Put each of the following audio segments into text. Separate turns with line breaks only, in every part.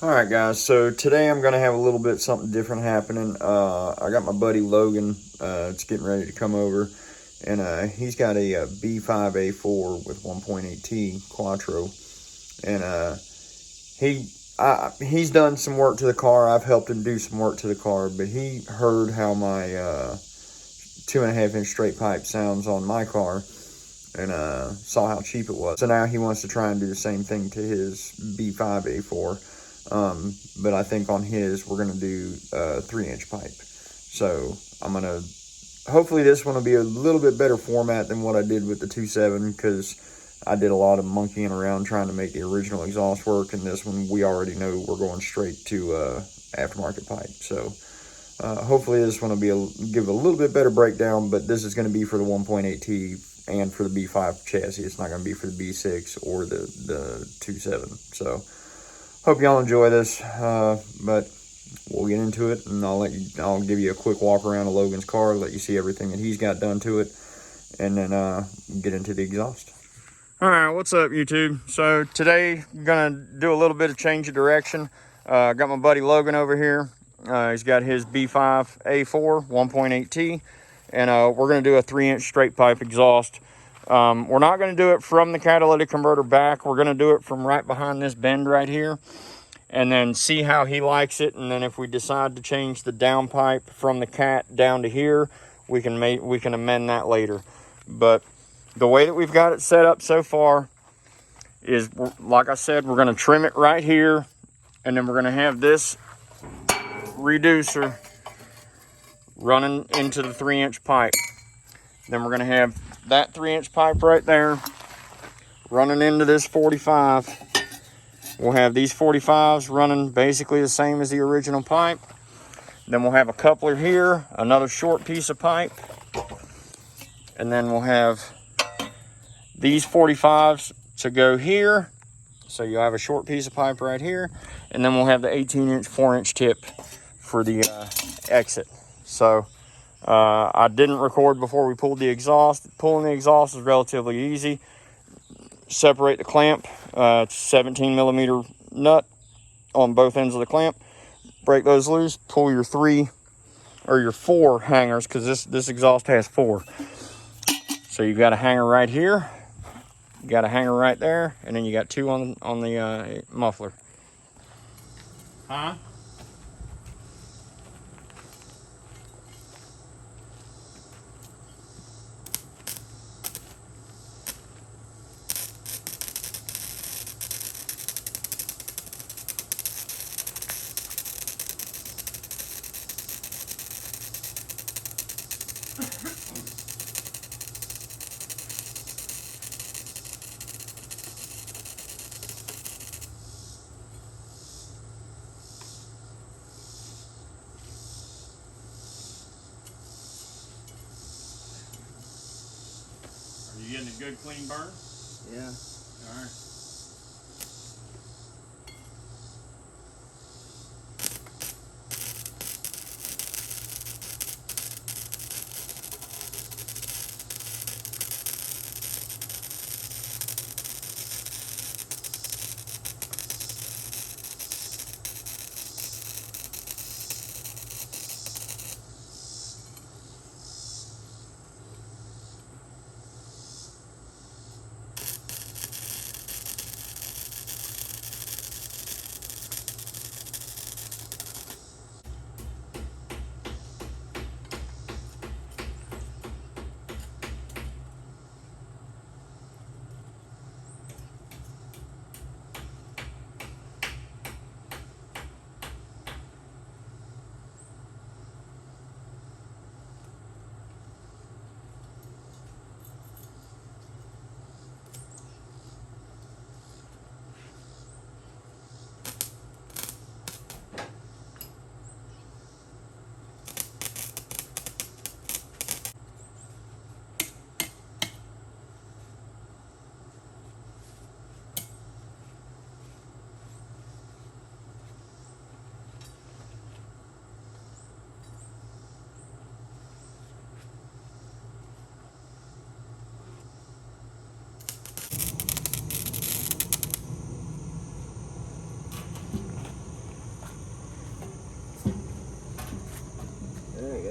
Alright guys, so today I'm going to have a little bit something different happening. I got my buddy Logan, it's getting ready to come over, and he's got a B5A4 with 1.8T Quattro, and he's done some work to the car. I've helped him do some work to the car, but he heard how my 2.5 inch straight pipe sounds on my car, and saw how cheap it was. So now he wants to try and do the same thing to his B5A4. But I think on his, we're going to do a 3-inch pipe. So hopefully this one will be a little bit better format than what I did with the 2.7, because I did a lot of monkeying around trying to make the original exhaust work, and this one we already know we're going straight to aftermarket pipe. So hopefully this one will give a little bit better breakdown, but this is going to be for the 1.8T and for the B5 chassis. It's not going to be for the B6 or the 2.7. So hope y'all enjoy this, but we'll get into it, and I'll give you a quick walk around of Logan's car, let you see everything that he's got done to it, and then get into the exhaust. All right, what's up, YouTube? So today I'm gonna do a little bit of change of direction. Got my buddy Logan over here. He's got his B5A4 1.8T, and we're gonna do a 3-inch straight pipe exhaust. We're not going to do it from the catalytic converter back. We're going to do it from right behind this bend right here, and then see how he likes it. And then if we decide to change the downpipe from the cat down to here, we can amend that later. But the way that we've got it set up so far is, like I said, we're going to trim it right here, and then we're going to have this reducer running into the 3-inch pipe. Then we're going to have that 3-inch pipe right there running into this 45. We'll have these 45s running basically the same as the original pipe. Then we'll have a coupler here, another short piece of pipe, and then we'll have these 45s to go here. So you'll have a short piece of pipe right here, and then we'll have the 18-inch 4-inch tip for the exit. So I didn't record before we pulled the exhaust. Pulling the exhaust is relatively easy. Separate the clamp. It's 17 millimeter nut on both ends of the clamp. Break those loose. Pull your 3 or your 4 hangers, because this exhaust has 4. So you've got a hanger right here. You got a hanger right there, and then you got 2 on the muffler. Huh? Are you getting a good clean burn?
Yeah.
All right.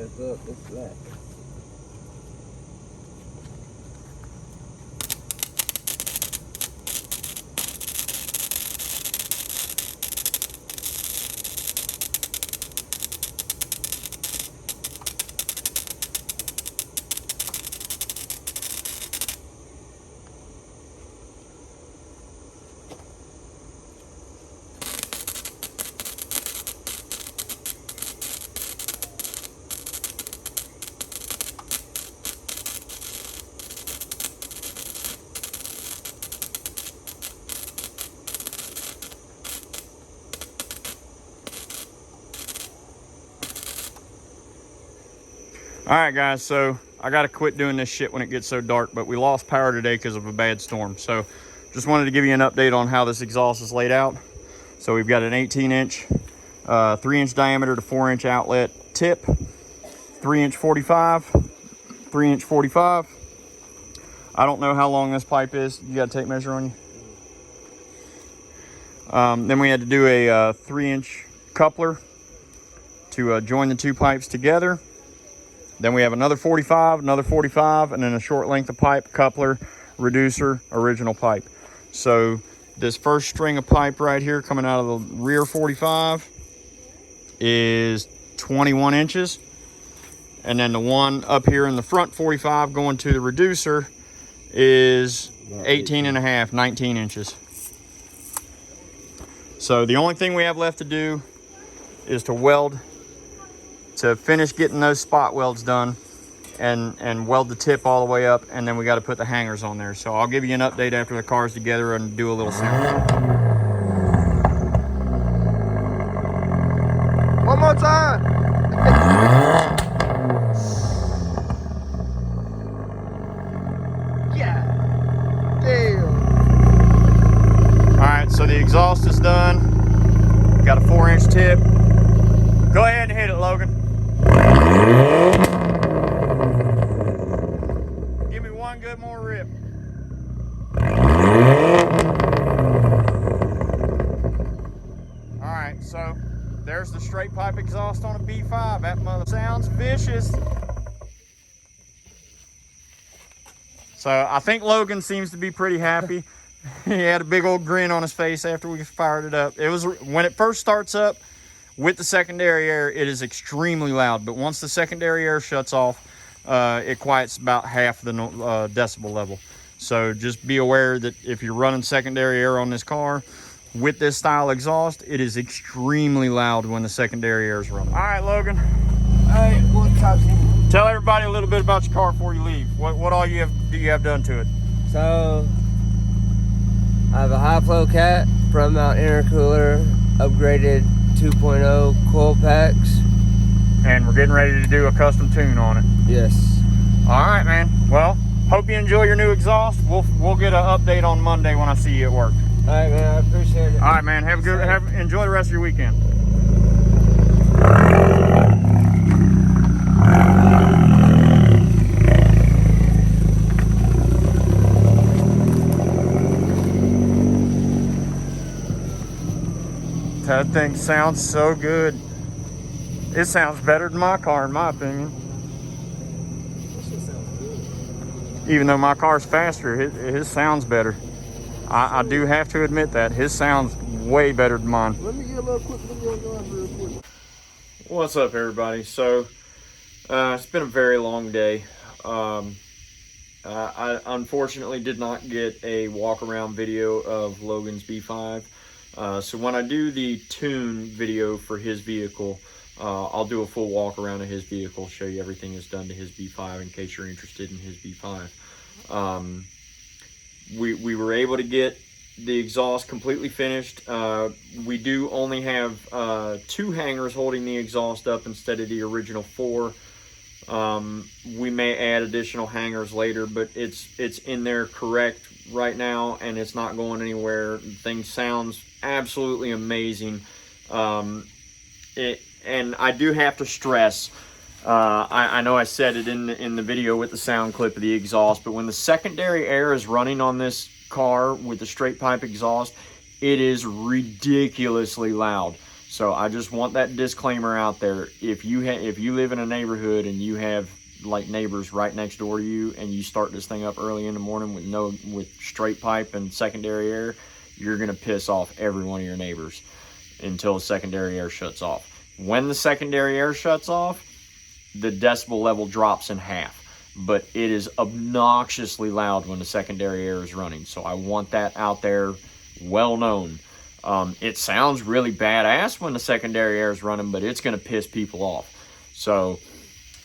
ass up. Look at that.
All right, guys, so I got to quit doing this shit when it gets so dark, but we lost power today because of a bad storm. So just wanted to give you an update on how this exhaust is laid out. So we've got an 18-inch, 3-inch diameter to 4-inch outlet tip, 3-inch 45, 3-inch 45. I don't know how long this pipe is. You got a tape measure on you? Then we had to do a 3-inch coupler to join the two pipes together. Then we have another 45, and then a short length of pipe, coupler, reducer, original pipe. So this first string of pipe right here coming out of the rear 45 is 21 inches. And then the one up here in the front 45 going to the reducer is 18 and a half, 19 inches. So the only thing we have left to do is to weld, to finish getting those spot welds done and weld the tip all the way up, and then we got to put the hangers on there. So I'll give you an update after the car's together and do a little sound.
One more time. Yeah. Damn.
All right, so the exhaust is done. Got a 4-inch tip. Go ahead and hit it, Logan. Give me one good more rip. All right, so there's the straight pipe exhaust on a B5. That mother sounds vicious. So I think Logan seems to be pretty happy. He had a big old grin on his face after we fired it up. It was when it first starts up with the secondary air, it is extremely loud. But once the secondary air shuts off, it quiets about half the decibel level. So just be aware that if you're running secondary air on this car with this style exhaust, it is extremely loud when the secondary air is running. All right, Logan.
All right, what's up?
Tell everybody a little bit about your car before you leave. What all do you have done to it?
So I have a high flow cat, front mount intercooler, upgraded 2.0 coil packs.
And we're getting ready to do a custom tune on it.
Yes.
All right, man. Well, hope you enjoy your new exhaust. We'll get an update on Monday when I see you at work.
All right, man. I appreciate it.
All right, man. Enjoy the rest of your weekend. That thing sounds so good. It sounds better than my car, in my opinion.
That shit sounds good.
Even though my car's faster, his sounds better. I do have to admit that. His sounds way better than mine.
Let me get a little quick video going real quick.
What's up, everybody? So, it's been a very long day. I unfortunately did not get a walk-around video of Logan's B5. So when I do the tune video for his vehicle, I'll do a full walk around of his vehicle, show you everything that's done to his B5 in case you're interested in his B5. We were able to get the exhaust completely finished. We do only have 2 hangers holding the exhaust up instead of the original 4. We may add additional hangers later, but it's in there correct right now, and it's not going anywhere. The thing sounds absolutely amazing. And I do have to stress, I know I said it in the video with the sound clip of the exhaust, but when the secondary air is running on this car with the straight pipe exhaust, it is ridiculously loud. So I just want that disclaimer out there. If you live in a neighborhood and you have like neighbors right next door to you, and you start this thing up early in the morning with straight pipe and secondary air, you're gonna piss off every one of your neighbors until the secondary air shuts off. When the secondary air shuts off, the decibel level drops in half, but it is obnoxiously loud when the secondary air is running. So I want that out there, well known. It sounds really badass when the secondary air is running, but it's going to piss people off. So,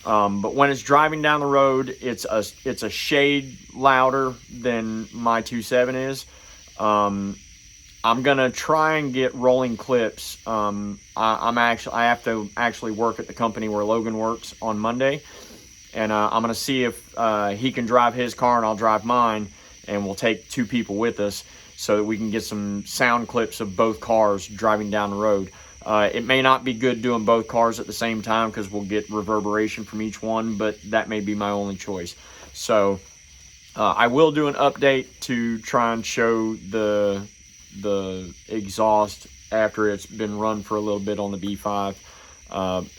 but when it's driving down the road, it's a shade louder than my 2.7 is. I'm gonna try and get rolling clips. I have to actually work at the company where Logan works on Monday, and I'm gonna see if he can drive his car and I'll drive mine, and we'll take 2 people with us so that we can get some sound clips of both cars driving down the road. It may not be good doing both cars at the same time because we'll get reverberation from each one, but that may be my only choice. So I will do an update to try and show the exhaust after it's been run for a little bit on the B5,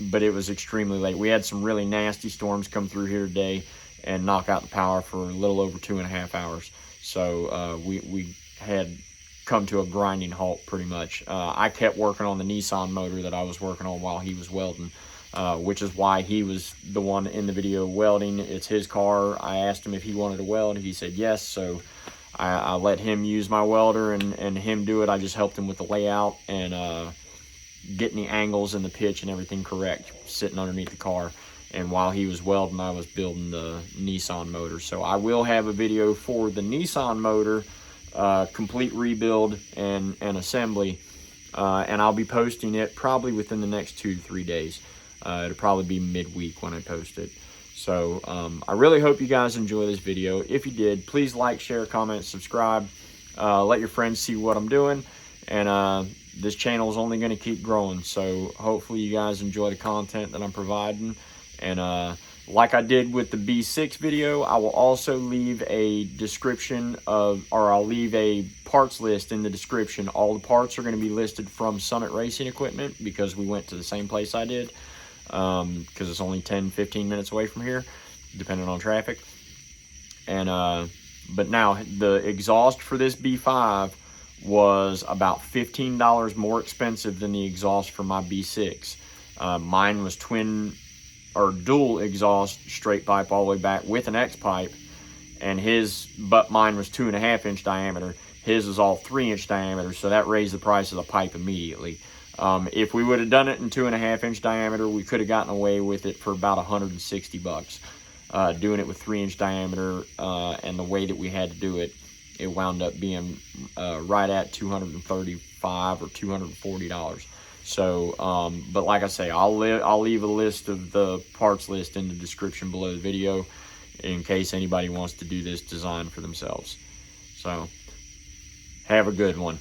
but it was extremely late. We had some really nasty storms come through here today and knock out the power for a little over 2.5 hours. So we had come to a grinding halt pretty much. I kept working on the Nissan motor that I was working on while he was welding, which is why he was the one in the video welding. It's his car. I asked him if he wanted to weld. He said yes, so I let him use my welder and him do it. I just helped him with the layout and getting the angles and the pitch and everything correct, sitting underneath the car. And while he was welding, I was building the Nissan motor. So I will have a video for the Nissan motor, complete rebuild and assembly, and I'll be posting it probably within the next 2 to 3 days. It'll probably be midweek when I post it. So I really hope you guys enjoy this video. If you did, please like, share, comment, subscribe. Let your friends see what I'm doing. And this channel is only going to keep growing. So hopefully you guys enjoy the content that I'm providing. And like I did with the B6 video, I will also leave a description I'll leave a parts list in the description. All the parts are going to be listed from Summit Racing Equipment because we went to the same place I did. Because it's only 10-15 minutes away from here, depending on traffic. And but now the exhaust for this B5 was about $15 more expensive than the exhaust for my B6. Mine was dual exhaust straight pipe all the way back with an X pipe, and mine was 2.5-inch diameter. His is all 3-inch diameter, so that raised the price of the pipe immediately. If we would have done it in 2.5-inch diameter, we could have gotten away with it for about $160. Doing it with 3-inch diameter and the way that we had to do it, it wound up being right at $235 or $240. So, but like I say, I'll leave a list of the parts list in the description below the video in case anybody wants to do this design for themselves. So, have a good one.